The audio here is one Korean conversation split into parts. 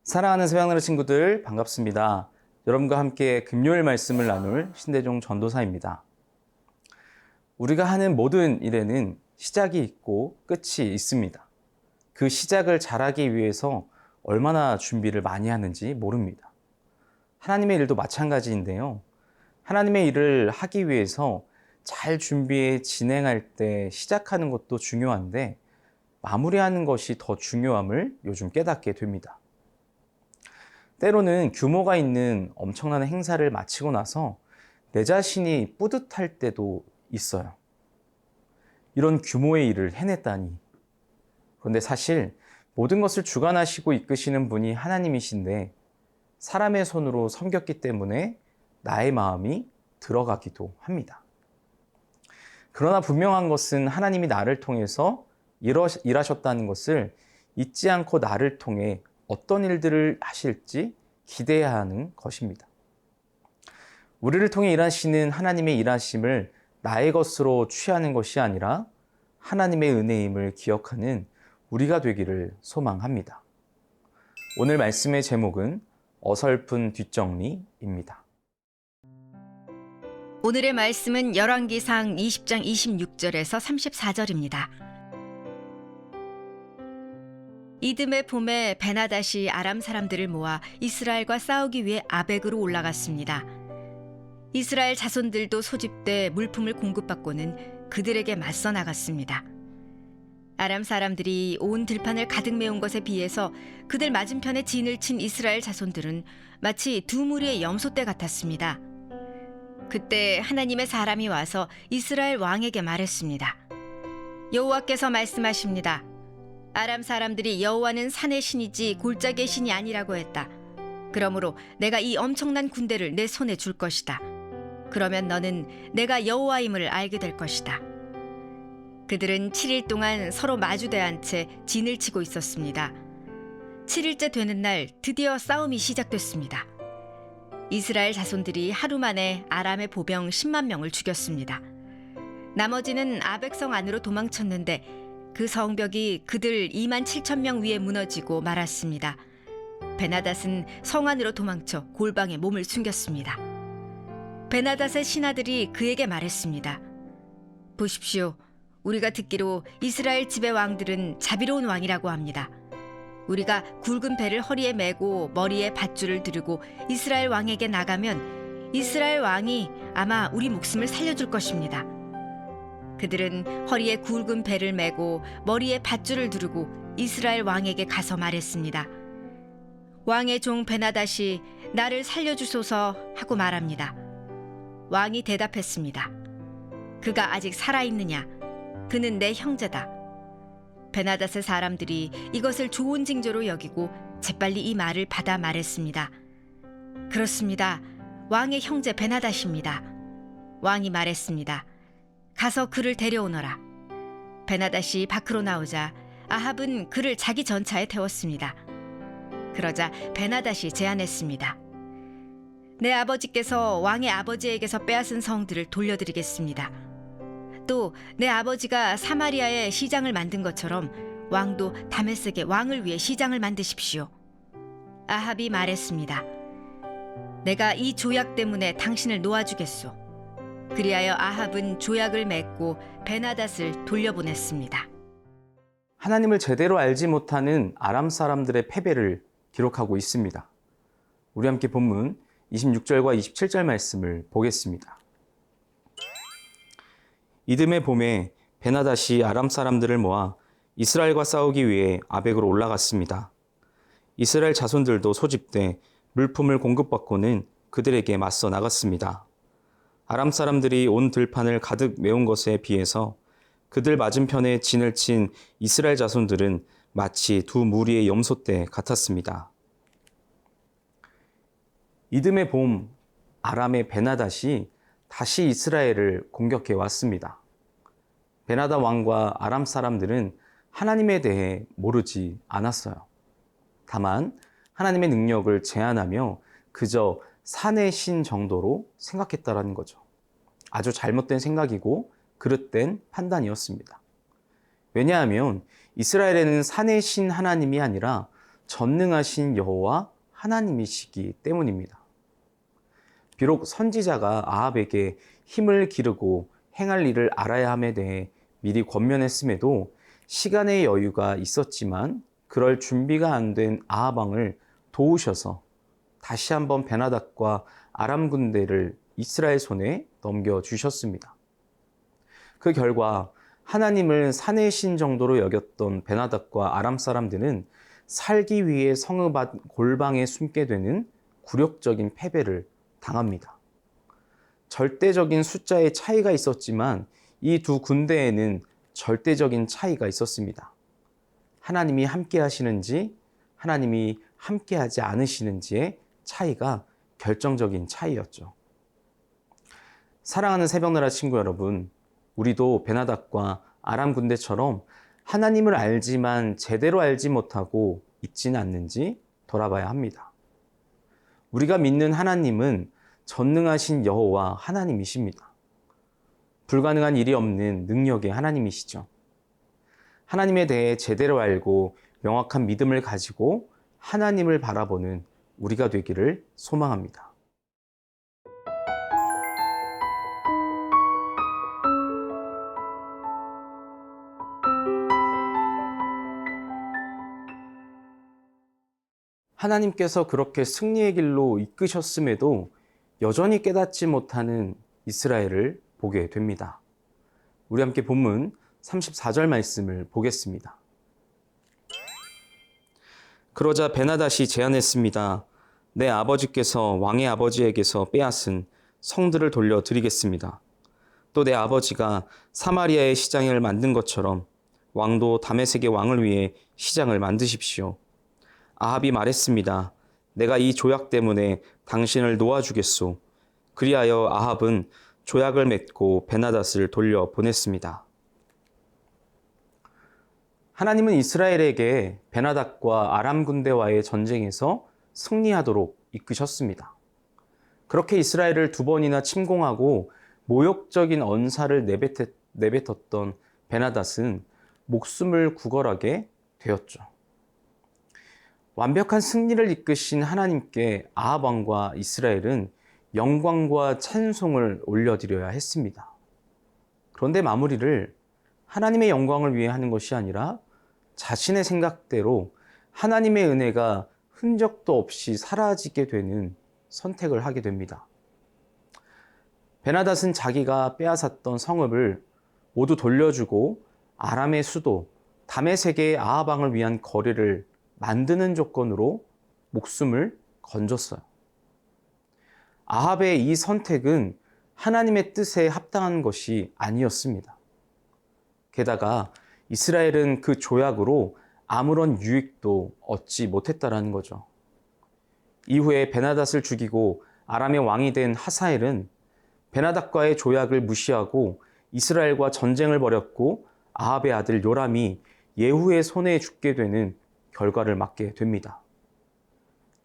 사랑하는 새벽나루 친구들 반갑습니다. 여러분과 함께 금요일 말씀을 나눌 신대종 전도사입니다. 우리가 하는 모든 일에는 시작이 있고 끝이 있습니다. 그 시작을 잘하기 위해서 얼마나 준비를 많이 하는지 모릅니다. 하나님의 일도 마찬가지인데요. 하나님의 일을 하기 위해서 잘 준비해 진행할 때 시작하는 것도 중요한데 마무리하는 것이 더 중요함을 요즘 깨닫게 됩니다. 때로는 규모가 있는 엄청난 행사를 마치고 나서 내 자신이 뿌듯할 때도 있어요. 이런 규모의 일을 해냈다니. 그런데 사실 모든 것을 주관하시고 이끄시는 분이 하나님이신데 사람의 손으로 섬겼기 때문에 나의 마음이 들어가기도 합니다. 그러나 분명한 것은 하나님이 나를 통해서 일하셨다는 것을 잊지 않고 나를 통해 어떤 일들을 하실지 기대해야 하는 것입니다. 우리를 통해 일하시는 하나님의 일하심을 나의 것으로 취하는 것이 아니라 하나님의 은혜임을 기억하는 우리가 되기를 소망합니다. 오늘 말씀의 제목은 어설픈 뒷정리입니다. 오늘의 말씀은 열왕기상 20장 26절에서 34절입니다. 이듬해 봄에 베나닷이 아람 사람들을 모아 이스라엘과 싸우기 위해 아벡으로 올라갔습니다. 이스라엘 자손들도 소집돼 물품을 공급받고는 그들에게 맞서 나갔습니다. 아람 사람들이 온 들판을 가득 메운 것에 비해서 그들 맞은편에 진을 친 이스라엘 자손들은 마치 두 무리의 염소떼 같았습니다. 그때 하나님의 사람이 와서 이스라엘 왕에게 말했습니다. 여호와께서 말씀하십니다. 아람 사람들이 여호와는 산의 신이지 골짜기의 신이 아니라고 했다. 그러므로 내가 이 엄청난 군대를 내 손에 줄 것이다. 그러면 너는 내가 여호와임을 알게 될 것이다. 그들은 7일 동안 서로 마주대한 채 진을 치고 있었습니다. 7일째 되는 날 드디어 싸움이 시작됐습니다. 이스라엘 자손들이 하루 만에 아람의 보병 10만 명을 죽였습니다. 나머지는 아벡성 안으로 도망쳤는데 그 성벽이 그들 2만 7천 명 위에 무너지고 말았습니다. 베나닷은 성 안으로 도망쳐 골방에 몸을 숨겼습니다. 베나닷의 신하들이 그에게 말했습니다. 보십시오. 우리가 듣기로 이스라엘 지배 왕들은 자비로운 왕이라고 합니다. 우리가 굵은 배를 허리에 메고 머리에 밧줄을 두르고 이스라엘 왕에게 나가면 이스라엘 왕이 아마 우리 목숨을 살려줄 것입니다. 그들은 허리에 굵은 배를 메고 머리에 밧줄을 두르고 이스라엘 왕에게 가서 말했습니다. 왕의 종 베나닷이 나를 살려주소서 하고 말합니다. 왕이 대답했습니다. 그가 아직 살아있느냐? 그는 내 형제다. 베나닷의 사람들이 이것을 좋은 징조로 여기고 재빨리 이 말을 받아 말했습니다. 그렇습니다. 왕의 형제 베나닷입니다. 왕이 말했습니다. 가서 그를 데려오너라. 베나닷이 밖으로 나오자 아합은 그를 자기 전차에 태웠습니다. 그러자 베나닷이 제안했습니다. 내 아버지께서 왕의 아버지에게서 빼앗은 성들을 돌려드리겠습니다. 또 내 아버지가 사마리아에 시장을 만든 것처럼 왕도 다메섹에 왕을 위해 시장을 만드십시오. 아합이 말했습니다. 내가 이 조약 때문에 당신을 놓아주겠소. 그리하여 아합은 조약을 맺고 베나닷을 돌려보냈습니다. 하나님을 제대로 알지 못하는 아람 사람들의 패배를 기록하고 있습니다. 우리 함께 본문 26절과 27절 말씀을 보겠습니다. 이듬해 봄에 베나닷이 아람 사람들을 모아 이스라엘과 싸우기 위해 아벡으로 올라갔습니다. 이스라엘 자손들도 소집돼 물품을 공급받고는 그들에게 맞서 나갔습니다. 아람 사람들이 온 들판을 가득 메운 것에 비해서 그들 맞은편에 진을 친 이스라엘 자손들은 마치 두 무리의 염소떼 같았습니다. 이듬해 봄 아람의 베나닷이 다시 이스라엘을 공격해 왔습니다. 베나닷 왕과 아람 사람들은 하나님에 대해 모르지 않았어요. 다만 하나님의 능력을 제한하며 그저 산의 신 정도로 생각했다라는 거죠. 아주 잘못된 생각이고 그릇된 판단이었습니다. 왜냐하면 이스라엘에는 산의 신 하나님이 아니라 전능하신 여호와 하나님이시기 때문입니다. 비록 선지자가 아합에게 힘을 기르고 행할 일을 알아야 함에 대해 미리 권면했음에도 시간의 여유가 있었지만 그럴 준비가 안 된 아합 왕을 도우셔서 다시 한번 베나닷과 아람 군대를 이스라엘 손에 넘겨주셨습니다. 그 결과 하나님을 산의 신 정도로 여겼던 베나닷과 아람 사람들은 살기 위해 성읍 앞 골방에 숨게 되는 굴욕적인 패배를 당합니다. 절대적인 숫자의 차이가 있었지만 이 두 군대에는 절대적인 차이가 있었습니다. 하나님이 함께 하시는지 하나님이 함께 하지 않으시는지의 차이가 결정적인 차이였죠. 사랑하는 새벽나라 친구 여러분, 우리도 베나닷과 아람 군대처럼 하나님을 알지만 제대로 알지 못하고 있지는 않는지 돌아봐야 합니다. 우리가 믿는 하나님은 전능하신 여호와 하나님이십니다. 불가능한 일이 없는 능력의 하나님이시죠. 하나님에 대해 제대로 알고 명확한 믿음을 가지고 하나님을 바라보는 우리가 되기를 소망합니다. 하나님께서 그렇게 승리의 길로 이끄셨음에도 여전히 깨닫지 못하는 이스라엘을 보게 됩니다. 우리 함께 본문 34절 말씀을 보겠습니다. 그러자 베나닷이 제안했습니다. 내 아버지께서 왕의 아버지에게서 빼앗은 성들을 돌려드리겠습니다. 또 내 아버지가 사마리아의 시장을 만든 것처럼 왕도 다메섹의 왕을 위해 시장을 만드십시오. 아합이 말했습니다. 내가 이 조약 때문에 당신을 놓아주겠소. 그리하여 아합은 조약을 맺고 베나닷을 돌려보냈습니다. 하나님은 이스라엘에게 베나닷과 아람 군대와의 전쟁에서 승리하도록 이끄셨습니다. 그렇게 이스라엘을 두 번이나 침공하고 모욕적인 언사를 내뱉었던 베나닷은 목숨을 구걸하게 되었죠. 완벽한 승리를 이끄신 하나님께 아합 왕과 이스라엘은 영광과 찬송을 올려드려야 했습니다. 그런데 마무리를 하나님의 영광을 위해 하는 것이 아니라 자신의 생각대로 하나님의 은혜가 흔적도 없이 사라지게 되는 선택을 하게 됩니다. 베나닷은 자기가 빼앗았던 성읍을 모두 돌려주고 아람의 수도 다메섹의 아합 왕을 위한 거리를 만드는 조건으로 목숨을 건졌어요. 아합의 이 선택은 하나님의 뜻에 합당한 것이 아니었습니다. 게다가 이스라엘은 그 조약으로 아무런 유익도 얻지 못했다라는 거죠. 이후에 베나닷을 죽이고 아람의 왕이 된 하사엘은 베나닷과의 조약을 무시하고 이스라엘과 전쟁을 벌였고 아합의 아들 요람이 예후의 손에 죽게 되는 결과를 맞게 됩니다.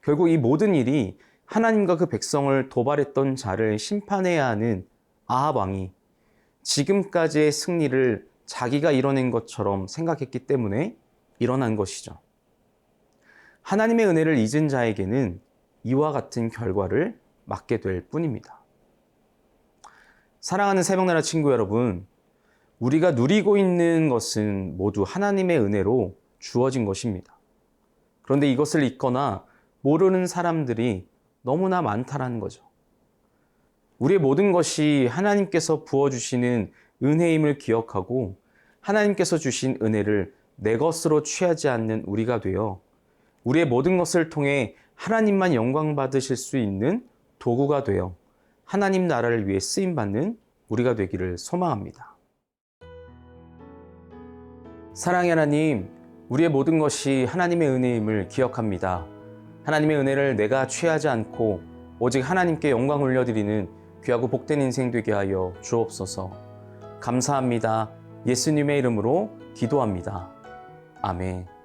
결국 이 모든 일이 하나님과 그 백성을 도발했던 자를 심판해야 하는 아합 왕이 지금까지의 승리를 자기가 이뤄낸 것처럼 생각했기 때문에 일어난 것이죠. 하나님의 은혜를 잊은 자에게는 이와 같은 결과를 맞게 될 뿐입니다. 사랑하는 새벽나라 친구 여러분, 우리가 누리고 있는 것은 모두 하나님의 은혜로 주어진 것입니다. 그런데 이것을 잊거나 모르는 사람들이 너무나 많다라는 거죠. 우리의 모든 것이 하나님께서 부어주시는 은혜임을 기억하고 하나님께서 주신 은혜를 내 것으로 취하지 않는 우리가 되어 우리의 모든 것을 통해 하나님만 영광 받으실 수 있는 도구가 되어 하나님 나라를 위해 쓰임받는 우리가 되기를 소망합니다. 사랑의 하나님, 우리의 모든 것이 하나님의 은혜임을 기억합니다. 하나님의 은혜를 내가 취하지 않고 오직 하나님께 영광 올려드리는 귀하고 복된 인생 되게 하여 주옵소서. 감사합니다. 예수님의 이름으로 기도합니다. 아멘.